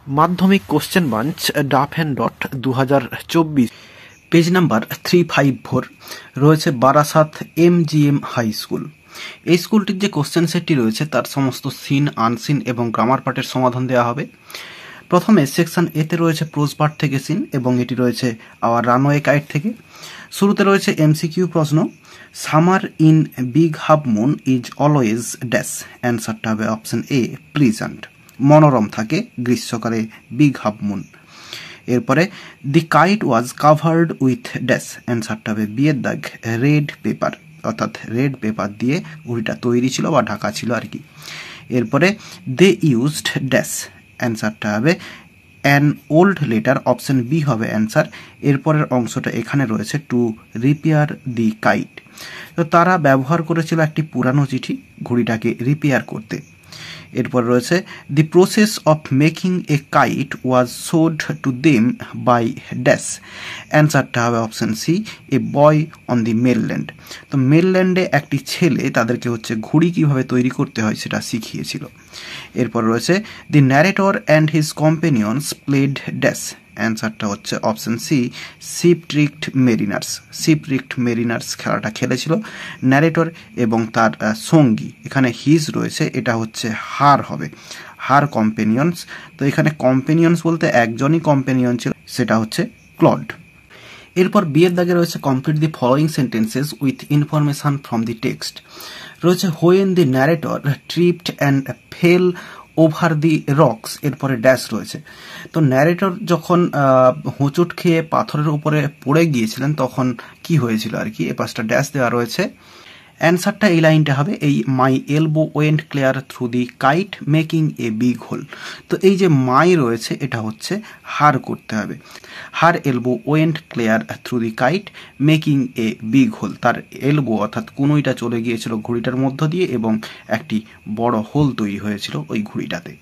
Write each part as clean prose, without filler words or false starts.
মাধ্যমিক question bunch ডাফ and dot 2024 page number 354 রয়েছে বারাসাত MGM হাই স্কুল। এই স্কুলটির যে কোশ্চেন সেটটি রয়েছে তার সমস্ত সিন, আনসিন এবং গ্রামার পার্টের সমাধান দেওয়া হবে। প্রথমে সেকশন এতে রয়েছে প্রোজ পার্ট থেকে সিন এবং এটি রয়েছে আওয়ার রানওয়ে কাইট থেকে। শুরুতে রয়েছে MCQ প্রশ্ন, summer in big half moon is always dash. অ্যান্সারটা হবে অপশন এ প্লিজেন্ট। মনোরম থাকে গ্রীষ্মকালে বিগ হাফ মুন। এরপরে the kite was covered with dash. অ্যান্সারটা হবে বি এর দাগ রেড পেপার, অর্থাৎ রেড পেপার দিয়ে ঘুড়িটা তৈরি ছিল বা ঢাকা ছিল আর কি। এরপরে দে ইউজড ড্যাশ। অ্যান্সারটা হবে an old letter, option B হবে অ্যান্সার। এরপরের অংশটা এখানে রয়েছে টু রিপেয়ার দি কাইট। তো তারা ব্যবহার করেছিল একটি পুরানো চিঠি ঘুড়িটাকে রিপেয়ার করতে। এরপর রয়েছে the process of making a kite was showed to them by dash. অ্যান্সারটা হবে option C a boy on the mainland. তো মেলল্যান্ডে একটি ছেলে তাদেরকে ঘুড়ি কীভাবে তৈরি করতে হয় সেটা শিখিয়েছিল। এরপর রয়েছে the narrator and his companions played dash. অ্যান্সারটা হচ্ছে অপশন সি শিপরিক্ট মেরিনার্স। শিপরিক্ট মেরিনার্স খেলাটা খেলেছিল ন্যারেটর এবং তার সঙ্গী। এখানে হিজ রয়েছে, এটা হচ্ছে হার হবে, হার কম্পেনিয়ন্স। তো এখানে কম্পেনিয়ন্স বলতে একজনই কম্পেনিয়ন ছিল, সেটা হচ্ছে ক্লড। এরপর বিয়ের দাগে রয়েছে complete the following sentences with information from the text. রয়েছে when the narrator tripped and fell over the rocks. এরপরে ড্যাশ রয়েছে। তো ন্যারেটর যখন হোঁচট খেয়ে পাথরের উপরে পড়ে গিয়েছিলেন তখন কি হয়েছিল আর কি, এ পাশটা ড্যাশ দেওয়া রয়েছে। অ্যান্সারটা এই লাইনটা হবে এই my elbow went clear through the kite making a big hole. তো এই যে মাই রয়েছে এটা হচ্ছে হার করতে হবে, her elbow went clear through the kite making a big hole. তার এলবো অর্থাৎ কুনুইটা চলে গিয়েছিল ঘুড়িটার মধ্য দিয়ে এবং একটি বড় হোল তৈরি হয়েছিল ওই ঘুড়িটাতে।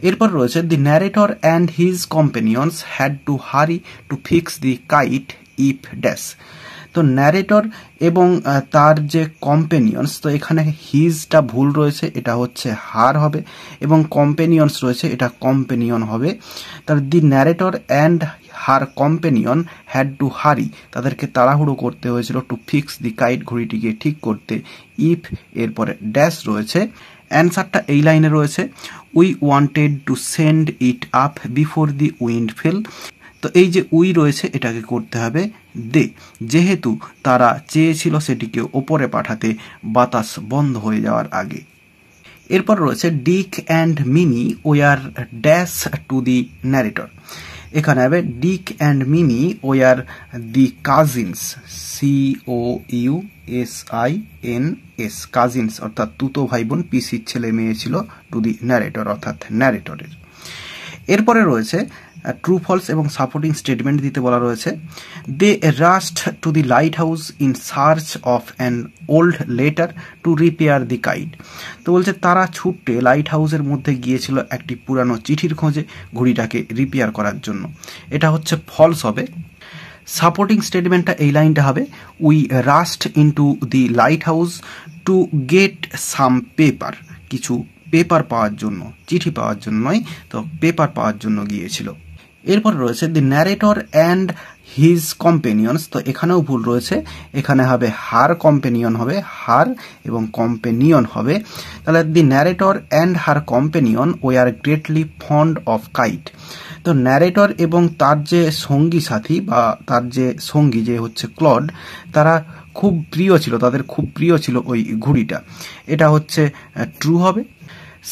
এরপর রয়েছে the narrator and his companions had to hurry to fix the kite if dash. তো ন্যারেটর এবং তার যে কম্পেনিয়ন্স, তো এখানে হিজটা ভুল রয়েছে, এটা হচ্ছে হার হবে, এবং কম্পেনিয়ন্স রয়েছে, এটা কম্পেনিয়ন হবে। তার the narrator and her companion had to হারি, তাদেরকে তাড়াহুড়ো করতে হয়েছিল টু ফিক্স দি কাইট, ঘড়িটিকে ঠিক করতে। ইফ এরপরে ড্যাশ রয়েছে। অ্যান্সারটা এই লাইনে রয়েছে we wanted to send it up before the wind fail. তো এই যে উই রয়েছে এটাকে করতে হবে দে, যেহেতু তারা চেয়েছিল সেটিকে ওপরে পাঠাতে বাতাস বন্ধ হয়ে যাওয়ার আগে। এরপর রয়েছে Dick and Mimi were dash to the narrator. এখানে হবে Dick and Mimi were the cousins, COUSINS, cousins অর্থাৎ তুতো ভাই বোন, পিসির ছেলে মেয়ে ছিল, টু দি ন্যারেটর অর্থাৎ ন্যারেটরের। এরপরে রয়েছে ট্রু ফলস এবং সাপোর্টিং স্টেটমেন্ট দিতে বলা রয়েছে। They rushed to the light house in search of an old letter to repair the kite. তো বলছে তারা ছুটে লাইট হাউসের মধ্যে গিয়েছিল একটি পুরানো চিঠির খোঁজে ঘুড়িটাকে রিপেয়ার করার জন্য, এটা হচ্ছে ফলস হবে। সাপোর্টিং স্টেটমেন্টটা এই লাইনটা হবে we rushed into the light house to get some paper, কিছু পেপার পাওয়ার জন্য, চিঠি পাওয়ার জন্য নয়, তো পেপার পাওয়ার জন্য গিয়েছিল। এরপর রয়েছে the narrator and his companions. তো এখানেও ভুল রয়েছে, এখানে হবে হার কম্পেনিয়ন হবে, হার এবং কম্পেনিয়ন হবে। তাহলে the narrator and her companion were greatly fond of kite. তো ন্যারেটর এবং তার যে সঙ্গী সাথী বা তার যে সঙ্গী যে হচ্ছে ক্লড, তারা খুব প্রিয় ছিল, তাদের খুব প্রিয় ছিল ওই ঘুড়িটা, এটা হচ্ছে ট্রু হবে।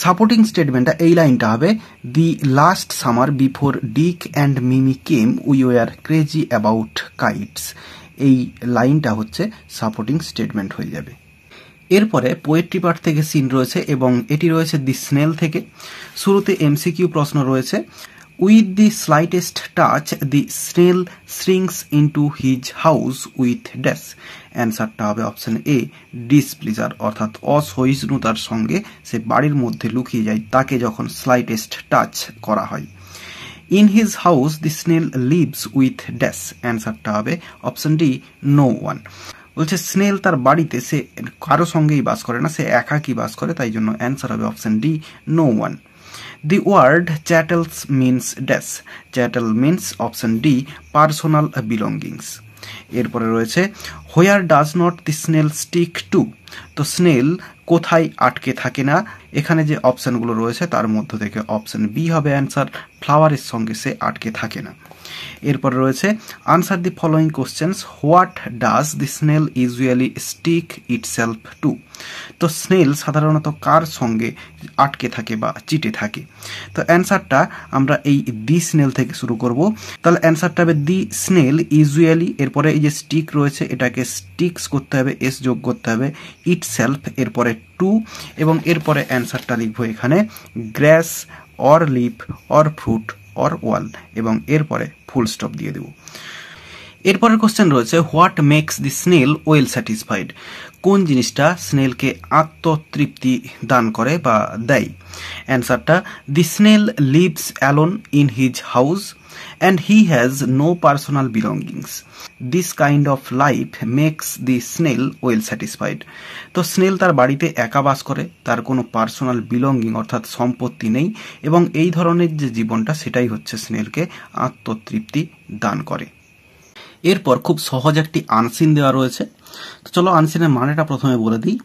সাপোর্টিং স্টেটমেন্টটা এই লাইনটা হবে the last summer before Dick and Mimi came we were crazy about kites. এই লাইনটা হচ্ছে সাপোর্টিং স্টেটমেন্ট হয়ে যাবে। এরপরে পোয়েট্রি পার্ট থেকে সিন রয়েছে এবং এটি রয়েছে দি স্নেল থেকে। শুরুতে MCQ প্রশ্ন রয়েছে with the slightest touch the snail shrinks into his house with dash. অ্যান্সারটা হবে অপশন এ ডিসপ্লিজার, অর্থাৎ অসহিষ্ণুতার সঙ্গে সে বাড়ির মধ্যে লুকিয়ে যায় তাকে যখন স্লাইটেস্ট টাচ করা হয়। In his house the snail lives with dash. অ্যান্সারটা হবে অপশন ডি নো ওয়ান। বলছে স্নেল তার বাড়িতে সে কারো সঙ্গেই বাস করে না, সে একাকী বাস করে, তাই জন্য অ্যান্সার হবে option D no one. The word chattels means dash. Chattel means option D, personal belongings. এরপরে রয়েছে where does not the snail stick to. তো স্নেল কোথায় আটকে থাকে না, এখানে যে অপশানগুলো রয়েছে তার মধ্য থেকে অপশান বি হবে অ্যান্সার, ফ্লাওয়ারের সঙ্গে সে আটকে থাকে না। এরপরে রয়েছে answer the following questions, what does the snail usually stick itself to. তো স্নেল সাধারণত কার সঙ্গে আটকে থাকে বা চিটে থাকে। তো অ্যান্সারটা আমরা এই দি স্নেল থেকে শুরু করব। তাহলে অ্যান্সারটা হবে দি স্নেল ইউজুয়ালি, এরপরে এই যে স্টিক রয়েছে এটাকে স্টিক্স করতে হবে, এস যোগ করতে হবে, ইটসেলফ এরপরে টু, এবং এরপরে অ্যান্সারটা লিখবো এখানে grass or leaf or fruit or wall, এবং এরপরে ফুল স্টপ দিয়ে দেব। এরপরের কোশ্চেন রয়েছে what makes the snail well satisfied. কোন জিনিসটা স্নেলকে আত্মতৃপ্তি দান করে বা দেয়। অ্যান্সারটা the snail lives alone in his house and he has no personal belongings. This kind of life makes the snail well satisfied. তো স্নেল তার বাড়িতে একা বাস করে, তার কোনো পার্সোনাল বিলঙ্গিং অর্থাৎ সম্পত্তি নেই, এবং এই ধরনের যে জীবনটা সেটাই হচ্ছে স্নেলকে আত্মতৃপ্তি দান করে। এরপর খুব সহজ একটি আনসিন দেওয়া রয়েছে, তো চলো আনসিনের মানেটা প্রথমে বলে দিই।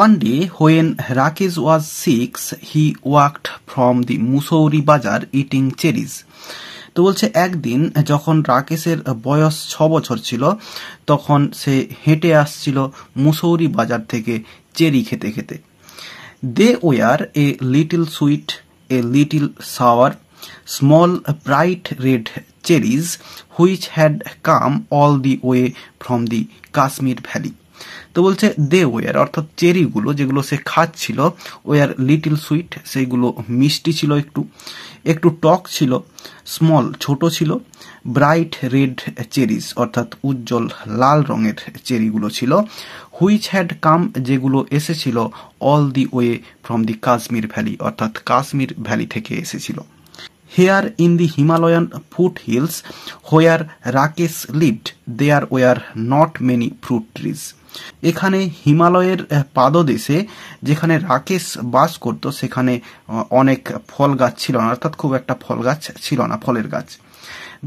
One day when Rakesh was 6, he walked from the Mussoorie Bazar eating cherries. তো বলছে একদিন যখন রাকেশের বয়স 6 বছর ছিল তখন সে হেঁটে আসছিল মুসৌরি বাজার থেকে চেরি খেতে খেতে। They were a little sweet, a little sour, small bright red cherries which had come all the way from the Kashmir valley. তো বলছে দে ওয়ার অর্থাৎ চেরিগুলো যেগুলো সে খাচ্ছিল, ওয়ার লিটল সুইট সেইগুলো মিষ্টি ছিল, একটু টক ছিল, স্মল ছোট ছিল, ব্রাইট রেড চেরিজ অর্থাৎ উজ্জ্বল লাল রঙের চেরিগুলো ছিল, হুইচ হ্যাড কাম যেগুলো এসেছিল all the way from the Kashmir valley অর্থাৎ কাশ্মীর ভ্যালি থেকে এসেছিল। Here in the Himalayan foothills where Rakesh lived there were not many fruit trees. এখানে হিমালয়ের পাদদেশে যেখানে রাকেশ বাস করত সেখানে অনেক ফল গাছ ছিল না, অর্থাৎ খুব একটা ফল গাছ ছিল না, ফলের গাছ।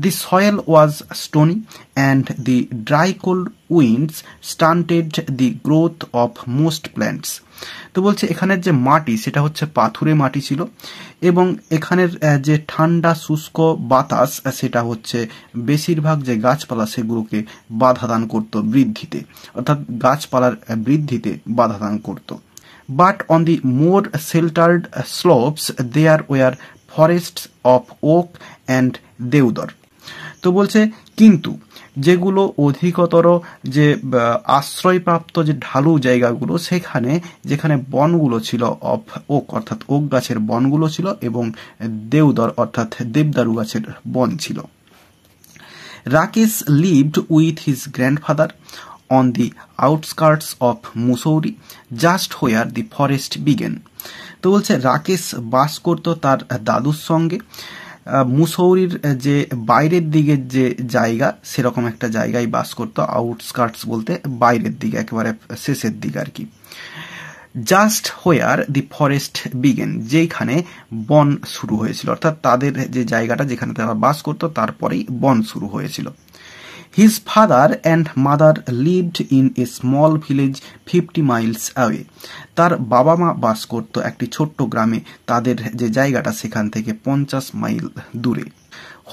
The soil was stony and the dry cold winds stunted the growth of most plants. তো বলছে এখানের যে মাটি সেটা হচ্ছে পাথুরে মাটি ছিল, এবং এখানের যে ঠান্ডা শুষ্ক বাতাস সেটা হচ্ছে বেশিরভাগ যে গাছপালা সেগুলোকে বাধা দান করত বৃদ্ধিতে, অর্থাৎ গাছপালার বৃদ্ধিতে বাধা দান করত। But on the more sheltered slopes there were forests of oak and deodar. তো বলছে কিন্তু যেগুলো অধিকতর যে আশ্রয়প্রাপ্ত যে ঢালু জায়গাগুলো সেখানে যেখানে বনগুলো ছিল অফ ওক অর্থাৎ ওক গাছের বনগুলো ছিল, এবং দেওদর অর্থাৎ দেবদারু গাছের বন ছিল। Rakesh lived with his grandfather on the outskirts of Mussoorie just where the forest began. তো বলছে রাকেশ বাস করত তার দাদুর সঙ্গে মুসৌরির যে বাইরের দিকের যে জায়গা সেরকম একটা জায়গায় বাস করত, আউটস্কার্টস বলতে বাইরের দিকে একেবারে শেষের দিকে আর কি। Just where the forest began যেখানে বন শুরু হয়েছিল, অর্থাৎ তাদের যে জায়গাটা যেখানে তারা বাস করত তারপরেই বন শুরু হয়েছিল। His father and mother lived in a small village 50 miles away. তার বাবা মা বাস করত একটি ছোট্ট গ্রামে, তাদের যে জায়গাটা সেখান থেকে 50 মাইল দূরে।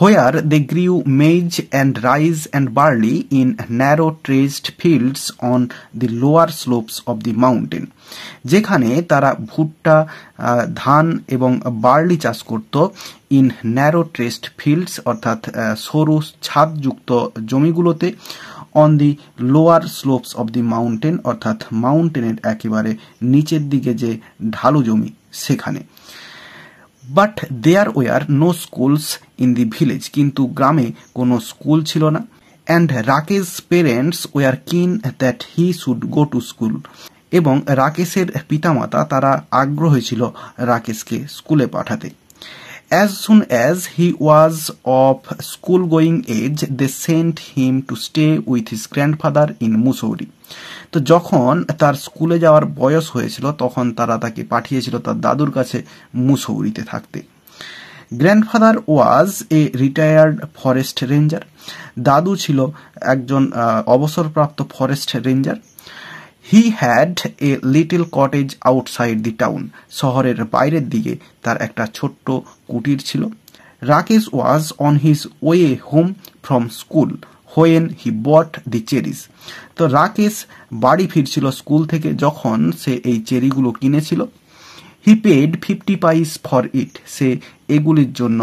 Where they grew maize and rice and barley in narrow terraced fields on the lower slopes of the mountain. যেখানে তারা ভুট্টা, ধান এবং বার্লি চাষ করত ইন ন্যারো ট্রেস্ট ফিল্ডস অর্থাৎ সরু ছাদযুক্ত জমিগুলোতে, on the lower slopes of the mountain অর্থাৎ মাউন্টেনের একেবারে নিচের দিকে যে ঢালু জমি সেখানে। But there were no schools in the village, কিন্তু গ্রামে কোনো স্কুল ছিল না। And Rakesh parents were keen that he should go to school, এবং রাকেশের পিতামাতা তারা আগ্রহী ছিল রাকেশকে স্কুলে পাঠাতে। As soon as he was of school-going age, they sent him to stay with his grandfather in Mussoorie. তো যখন তার স্কুলে যাওয়ার বয়স হয়েছিল তখন তারা তাকে পাঠিয়েছিল তার দাদুর কাছে মুসৌরিতে থাকতে। Grandfather was a retired forest ranger. দাদু ছিল একজন অবসরপ্রাপ্ত forest ranger. He had a little cottage outside the town. শহরের বাইরের দিকে তার একটা ছোট্ট কুটির ছিল। Rakesh was on his way home from school when he bought the cherries. তো রাকেশ বাড়ি ফিরছিল স্কুল থেকে যখন সে এই চেরিগুলো কিনেছিল। হি পেড 50 পয়সা ফর ইট। সে এগুলির জন্য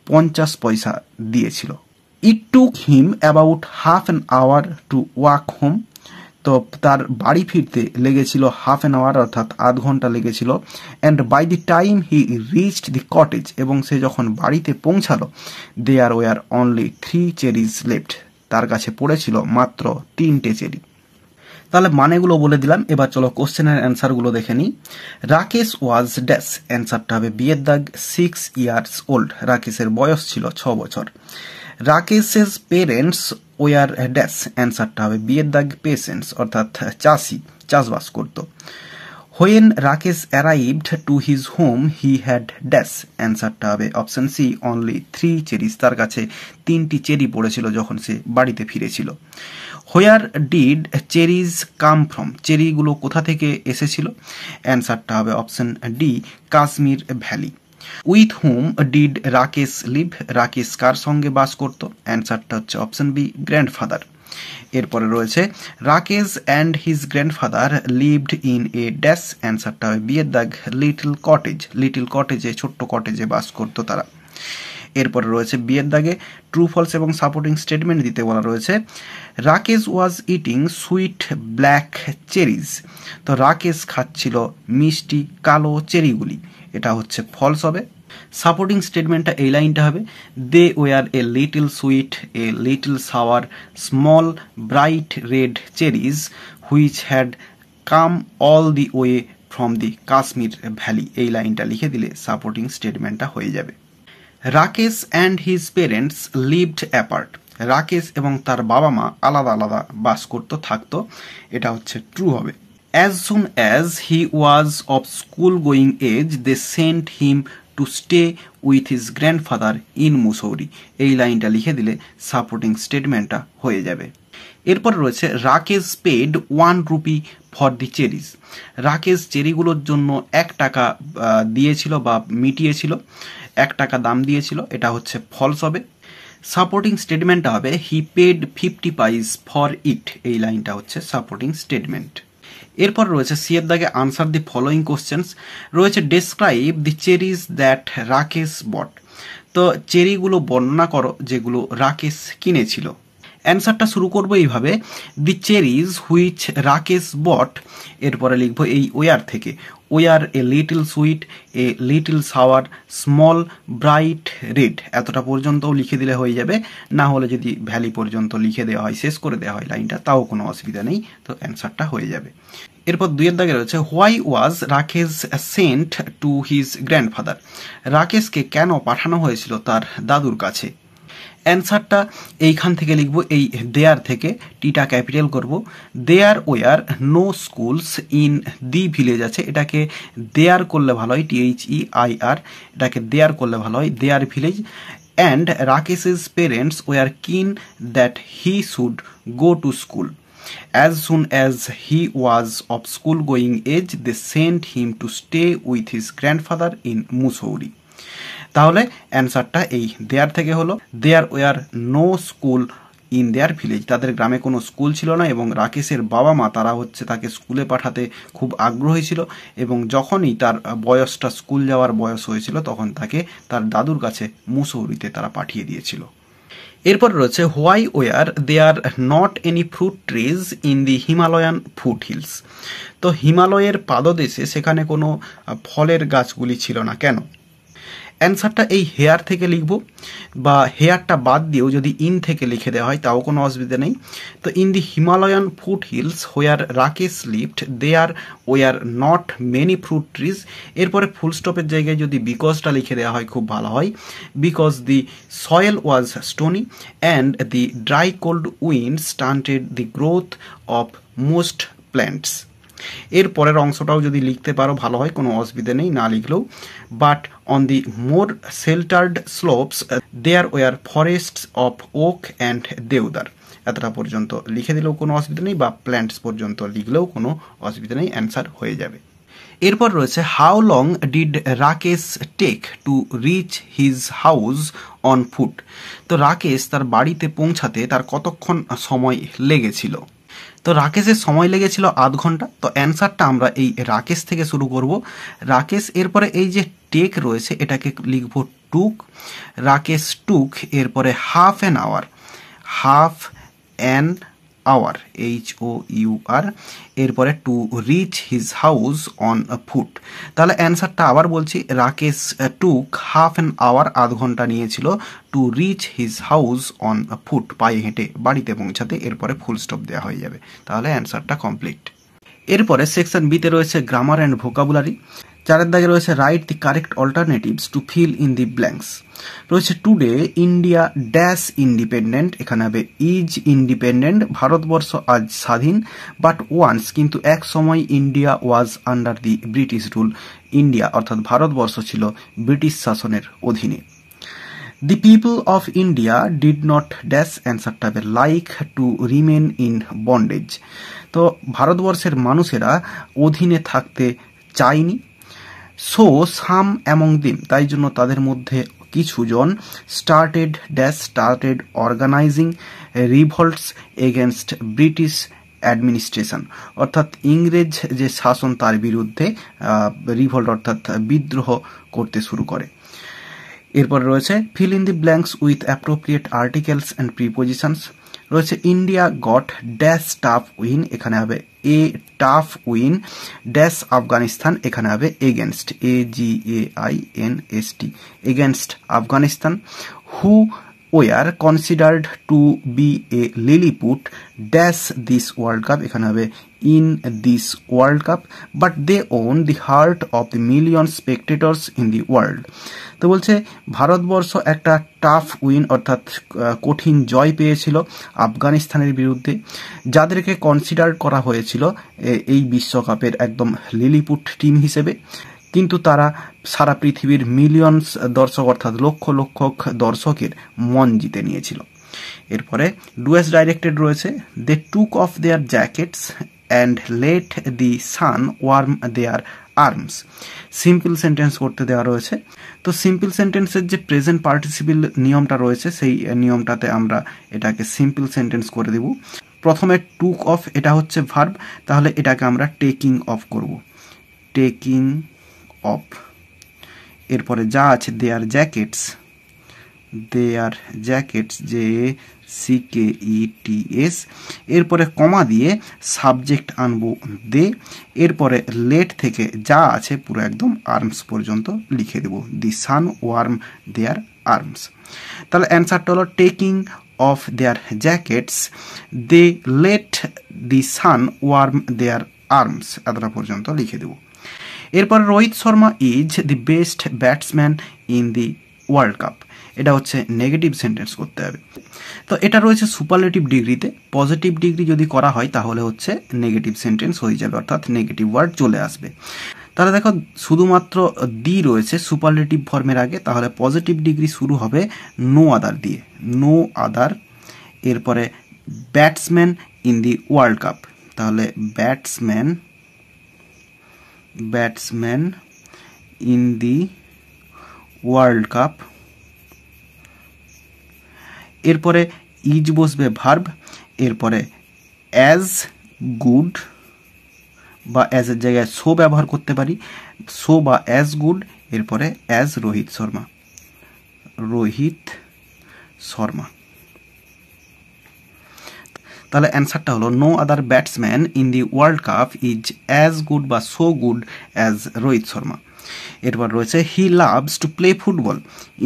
50 পয়সা দিয়েছিল। It took him about half an hour to walk home. তো তার বাড়ি ফিরতে লেগেছিল হাফ অ্যান আওয়ার অর্থাৎ আধ ঘন্টা লেগেছিল। And by the time he reached the cottage, এবং সে যখন বাড়িতে পৌঁছালো, there were only 3 cherries left. তার কাছে পড়েছিল মাত্র 3টে চেরি। তাহলে মানেগুলো বলে দিলাম, এবার চলো কোশ্চেনের অ্যান্সারগুলো দেখে নিই। রাকেশ ওয়াজ ড্যাশ, অ্যান্সারটা হবে বিয়ের দাগ 6 ইয়ার্স ওল্ড। রাকেশের বয়স ছিল 6 বছর। রাকেশের পেরেন্টস ওয়ার ড্যাশ, অ্যান্সারটা হবে বিয়ের দাগ পেশেন্টস অর্থাৎ চাষি, চাষবাস করত। When Rakesh arrived to his home he had dash, অ্যান্সারটা হবে অপশন সি অনলি 3 চেরিজ। তার কাছে 3টি চেরি পড়েছিল যখন সে বাড়িতে ফিরেছিল। Where did cherries come from, চেরিগুলো কোথা থেকে এসেছিল? অ্যান্সারটা হবে option D Kashmir valley. With whom did Rakesh live, Rakesh কার সঙ্গে বাস করত? অ্যান্সারটা হচ্ছে অপশন বি গ্র্যান্ডফাদার। এরপরে রয়েছে Rakesh and his grandfather lived in a dash, অ্যান্সারটা হবে বিয়ের দাগ লিটল কটেজ। লিটল কটেজে, ছোট্ট কটেজে বাস করতো তারা। এরপরে রয়েছে বিয়ের দাগে ট্রু ফলস এবং সাপোর্টিং স্টেটমেন্ট দিতে বলা রয়েছে। Rakesh was eating sweet black cherries. তো রাকেশ খাচ্ছিল মিষ্টি কালো চেরিগুলি, এটা হচ্ছে ফলস হবে। সাপোর্টিং স্টেটমেন্টটা এই লাইনটা হবে, they were a little sweet, a little sour, small bright red cherries which had come all the way from the Kashmir valley. এই লাইনটা লিখে দিলে সাপোর্টিং স্টেটমেন্টটা হয়ে যাবে। Rakesh and his parents lived apart. Rakesh এবং তার বাবা মা আলাদা আলাদা বাস করতো, থাকতো, এটা হচ্ছে ট্রু হবে। As soon as he was of school going age they sent him to stay with his grandfather in Mussoorie. এই লাইনটা লিখে দিলে সাপোর্টিং স্টেটমেন্টটা হয়ে যাবে। এরপর রয়েছে Rakesh paid 1 rupee for the cherries. Rakesh চেরিগুলোর জন্য 1 টাকা দিয়েছিল বা মিটিয়েছিল, 1 টাকা দাম দিয়েছিল, এটা হচ্ছে ফলস হবে। সাপোর্টিং স্টেটমেন্টটা হবে হি পেড 50 পয়সা ফর ইট। এই লাইনটা হচ্ছে সাপোর্টিং স্টেটমেন্ট। এরপর রয়েছে সি এর দাগে আনসার দি ফলোয়িং কোশ্চেন্স রয়েছে। Describe the cherries that Rakesh bought. তো চেরিগুলো বর্ণনা করো যেগুলো রাকেশ কিনেছিল। অ্যান্সারটা শুরু করবো এইভাবে, the cherries which Rakesh bought, এরপরে লিখবো এই ওয়ার থেকে, were a little sweet, a little sour, small bright red. এতটা পর্যন্তও লিখে দিলে হয়ে যাবে, না হলে যদি ভ্যালি পর্যন্ত লিখে দেওয়া হয়, শেষ করে দেওয়া হয় লাইনটা, তাও কোনো অসুবিধা নেই, তো অ্যান্সারটা হয়ে যাবে। এরপর 2 এর দাগে রয়েছে why was Rakesh sent to his grandfather. রাকেশকে কেন পাঠানো হয়েছিল তার দাদুর কাছে? অ্যান্সারটা এইখান থেকে লিখবো, এই দেয়ার থেকে, টিটা ক্যাপিটাল করব। There were no schools in the village আছে, এটাকে দেয়ার করলে ভালো হয়, THEIR, এটাকে দেয়ার করলে ভালো হয়, their village. And Rakesh's parents were keen that he should go to school. As soon as he was of school going age, they sent him to stay with his grandfather in Mussoorie. তাহলে অ্যান্সারটা এই there থেকে হলো। There were no school in there village, তাদের গ্রামে কোনো school ছিল না, এবং রাকেশের বাবা মা তারা হচ্ছে তাকে স্কুলে পাঠাতে খুব আগ্রহী ছিল, এবং যখনই তার বয়সটা, স্কুল যাওয়ার বয়স হয়েছিল, তখন তাকে তার দাদুর কাছে মুসৌরিতে তারা পাঠিয়ে দিয়েছিল। এরপর রয়েছে why were there not any fruit trees in the Himalayan foothills. তো হিমালয়ের পাদদেশে সেখানে কোনো ফলের গাছগুলি ছিল না, কেন? অ্যান্সারটা এই হেয়ার থেকে লিখব, বা হেয়ারটা বাদ দিয়েও যদি ইন থেকে লিখে দেওয়া হয় তাও কোনো অসুবিধা নেই। তো in the Himalayan foothills where Rakesh lived there were not many fruit trees. এরপরে ফুল স্টপের জায়গায় যদি বিকজটা লিখে দেওয়া হয় খুব ভালো হয়। Because the soil was stony and the dry cold wind stunted the growth of most plants. এর পরের অংশটাও যদি লিখতে পারো ভালো হয়, কোনো অসুবিধা নেই না লিখলেও। But on the more sheltered slopes there were forests of oak and deodar. এতটা পর্যন্ত লিখে দিলেও কোনো অসুবিধা নেই, বা প্ল্যান্টস পর্যন্ত লিখলেও কোনো অসুবিধা নেই, অ্যান্সার হয়ে যাবে। এরপর রয়েছে how long did Rakesh take to reach his house on foot. তো রাকেশ তার বাড়িতে পৌঁছাতে তার কতক্ষণ সময় লেগেছিল? তো রাকেশের সময় লেগেছিল আধ ঘন্টা। তো অ্যান্সারটা আমরা এই রাকেশ থেকে শুরু করব। রাকেশ, এরপরে এই যে টেক রয়েছে এটাকে লিখব টুক। রাকেশ টুক, এরপরে half an hour, half an hour, HOUR, এরপরে to reach his house on foot. তাহলে অ্যান্সারটা আবার বলছি, Rakesh took half an hour, আধ ঘন্টা নিয়েছিল, to reach his house on foot, পায়ে হেঁটে বাড়িতে পৌঁছাতে। এরপরে ফুল স্টপ দেওয়া হয়ে যাবে, তাহলে অ্যান্সারটা কমপ্লিট। এরপরে সেকশন বিতে রয়েছে গ্রামার অ্যান্ড ভোকাবুলারি। চারের দাগে রয়েছে write the correct alternatives to feel in the blanks. রয়েছে টুডে ইন্ডিয়া ড্যাশ ইন্ডিপেন্ডেন্ট, এখানে হবে ইজ ইন্ডিপেন্ডেন্ট, ভারতবর্ষ আজ স্বাধীন। বাট ওয়ান্স, কিন্তু এক সময়, India was under the British rule, India অর্থাৎ ভারতবর্ষ ছিল ব্রিটিশ শাসনের অধীনে। The people of India did not dash, অ্যান্সারটা হবে like to remain in bondage. তো ভারতবর্ষের মানুষেরা অধীনে থাকতে চায়নি। সো সাম অ্যামং দিম, তাই জন্য তাদের মধ্যে কিছুজন started dash, started organising revolts against British administration, অর্থাৎ ইংরেজ যে শাসন তার বিরুদ্ধে রিভল্ট অর্থাৎ বিদ্রোহ করতে শুরু করে। এরপর রয়েছে fill in the blanks with appropriate articles and prepositions. রয়েছে India got dash tough win, এখানে হবে a tough win dash Afghanistan, এখানে হবে against, AGAINST, against Afghanistan. Who were considered to be a Lilliput dash this world cup, এখানে হবে in this world cup. But they won the heart of the million spectators in the world. তো বলছে ভারতবর্ষ একটা tough win অর্থাৎ কঠিন জয় পেয়েছিল আফগানিস্তানের বিরুদ্ধে, যাদেরকে কনসিডার করা হয়েছিল এই বিশ্বকাপের একদম লিলিপুট টিম হিসেবে, কিন্তু তারা সারা পৃথিবীর মিলিয়নস দর্শক অর্থাৎ লক্ষ লক্ষ দর্শকের মন জিতে নিয়েছিল। এরপরে ডুয়েস ডাইরেক্টেড রয়েছে they took off their jackets and let the sun warm their arms. Simple sentence করতে দেওয়া রয়েছে। তো সিম্পল সেন্টেন্সের যে প্রেজেন্ট পার্টিসিপল নিয়মটা রয়েছে সেই নিয়মটাতে আমরা এটাকে সিম্পল সেন্টেন্স করে দেব। প্রথমে টুক অফ, এটা হচ্ছে ভার্ব, তাহলে এটাকে আমরা টেকিং অফ করব, টেকিং অফ। এরপরে যা আছে their jackets, their jackets, JACKETS, এরপরে কমা দিয়ে সাবজেক্ট আনবো দে। এরপরে লেট থেকে যা আছে পুরো একদম আর্মস পর্যন্ত লিখে দেব, দি সান ওয়ার্ম দেয়ার আর্মস। তাহলে অ্যান্সারটা হলো taking off their jackets they let the sun warm their arms, এতটা পর্যন্ত লিখে দেব। এরপর Rohit Sharma is the best batsman in the world cup, এটা হচ্ছে নেগেটিভ সেন্টেন্স করতে হবে। তো এটা রয়েছে সুপারলেটিভ ডিগ্রিতে, পজিটিভ ডিগ্রি যদি করা হয় তাহলে হচ্ছে নেগেটিভ সেন্টেন্স হয়ে যাবে, অর্থাৎ নেগেটিভ ওয়ার্ড চলে আসবে। তাহলে দেখো শুধুমাত্র দি রয়েছে সুপারলেটিভ ফর্মের আগে, তাহলে পজিটিভ ডিগ্রি শুরু হবে নো আদার দিয়ে, নো আদার। এরপরে batsman in the world cup, তাহলে batsman in the world cup. এরপরে ইজ বসবে ভার্ব, এরপরে অ্যাজ গুড বা অ্যাজের জায়গায় সো ব্যবহার করতে পারি, সো বা অ্যাজ গুড। এরপরে অ্যাজ রোহিত শর্মা। তাহলে অ্যান্সারটা হলো no other batsman in the world cup is as good বা so good as Rohit Sharma. এরপর রয়েছে he loves to play football,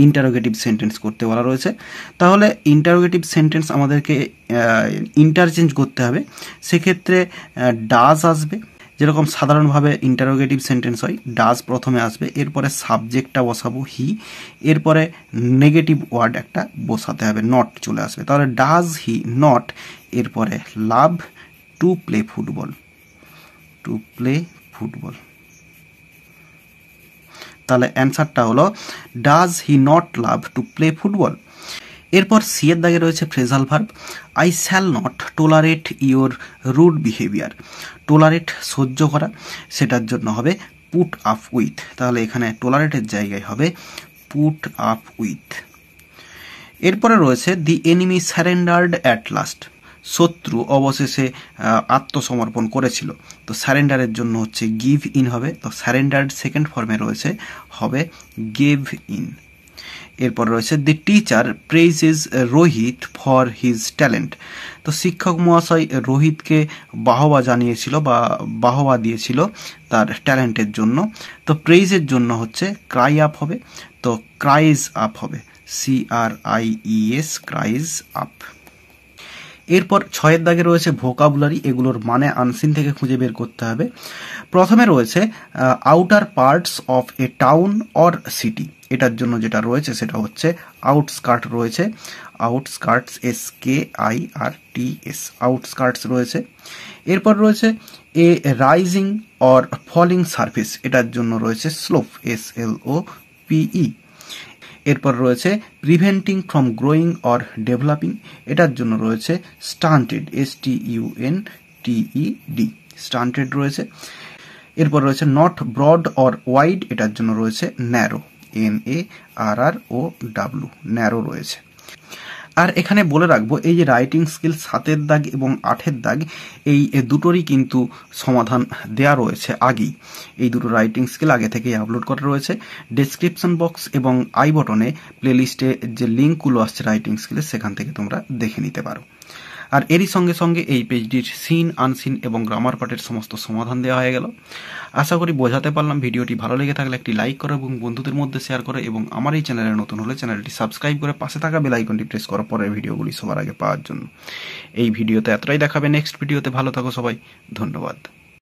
interrogative sentence করতে বলা রয়েছে। তাহলে ইন্টারোগেটিভ সেন্টেন্স আমাদেরকে ইন্টারচেঞ্জ করতে হবে। সেক্ষেত্রে ডাজ আসবে, যেরকম সাধারণভাবে ইন্টারোগেটিভ সেন্টেন্স হয়, ডাজ প্রথমে আসবে, এরপরে সাবজেক্টটা বসাবো হি, এরপরে নেগেটিভ ওয়ার্ড একটা বসাতে হবে, নট চলে আসবে। তাহলে ডাজ হি নট, এরপরে love to play football, to play football. তাহলে অ্যান্সারটা হলো does he not love to play football. এরপর সি এর দাগে রয়েছে phrasal verb, I shall not tolerate your rude behaviour. Tolerate সহ্য করা, সেটার জন্য হবে পুট আপ উইথ। তাহলে এখানে টোলারেটের জায়গায় হবে পুট আপ উইথ। এরপরে রয়েছে দি এনিমি স্যারেন্ডার্ড অ্যাট লাস্ট, শত্রু অবশেষে আত্মসমর্পণ করেছিল। তো স্যারেন্ডারের জন্য হচ্ছে গিভ ইন হবে, তো স্যারেন্ডার্ড সেকেন্ড ফর্মে রয়েছে, হবে গেভ ইন। এরপর রয়েছে the teacher praises Rohit for his talent. তো শিক্ষক মহাশয় রোহিতকে বাহবা জানিয়েছিল বা বাহবা দিয়েছিল তার ট্যালেন্টের জন্য। তো প্রেইজের জন্য হচ্ছে ক্রাই আপ হবে, তো ক্রাইজ আপ হবে, CRIES, ক্রাইজ আপ। এরপর 6 এর দাগে রয়েছে ভোকাবুলারি, এগুলোর মানে আনসিন থেকে খুঁজে বের করতে হবে। প্রথমে রয়েছে outer parts of a town or city, এটার জন্য যেটা রয়েছে সেটা হচ্ছে আউটস্কার্ট রয়েছে, আউটস্কার্টস, SKIRTS, আউটস্কার্টস রয়েছে। এরপর রয়েছে a rising or falling surface, এটার জন্য রয়েছে স্লোপ, SLOPE। এরপর রয়েছে preventing from growing or developing, এটার জন্য রয়েছে স্টান্টেড, STUNTED, স্টান্টেড রয়েছে। এরপর রয়েছে নট ব্রড অর ওয়াইড, এটার জন্য রয়েছে ন্যারো, NARROW, ন্যারো রয়েছে। আর এখানে বলে রাখবো, এই যে রাইটিং স্কিল 7 দাগ এবং 8 দাগ, এই দুটোরই কিন্তু সমাধান দেয়া রয়েছে আগেই। এই দুটো রাইটিং স্কিল আগে থেকেই আপলোড করা রয়েছে। ডেসক্রিপশন বক্স এবং আই বটনে প্লেলিস্টে যে লিঙ্কগুলো আসছে রাইটিং স্কিলের, সেখান থেকে তোমরা দেখে নিতে পারো। আর এরই সঙ্গে সঙ্গে এই পেজটির সিন, আনসিন এবং গ্রামার পার্টের সমস্ত সমাধান দেওয়া হয়ে গেল। আশা করি বোঝাতে পারলাম। ভিডিওটি ভালো লেগে থাকলে একটি লাইক করো এবং বন্ধুদের মধ্যে শেয়ার করো, এবং আমার এই চ্যানেলে নতুন হলে চ্যানেলটি সাবস্ক্রাইব করে পাশে থাকা বেল আইকনটি প্রেস করো পরের ভিডিওগুলি সবার আগে পাওয়ার জন্য। এই ভিডিওতে এতটাই দেখাবে, নেক্সট ভিডিওতে ভালো থাকো সবাই, ধন্যবাদ।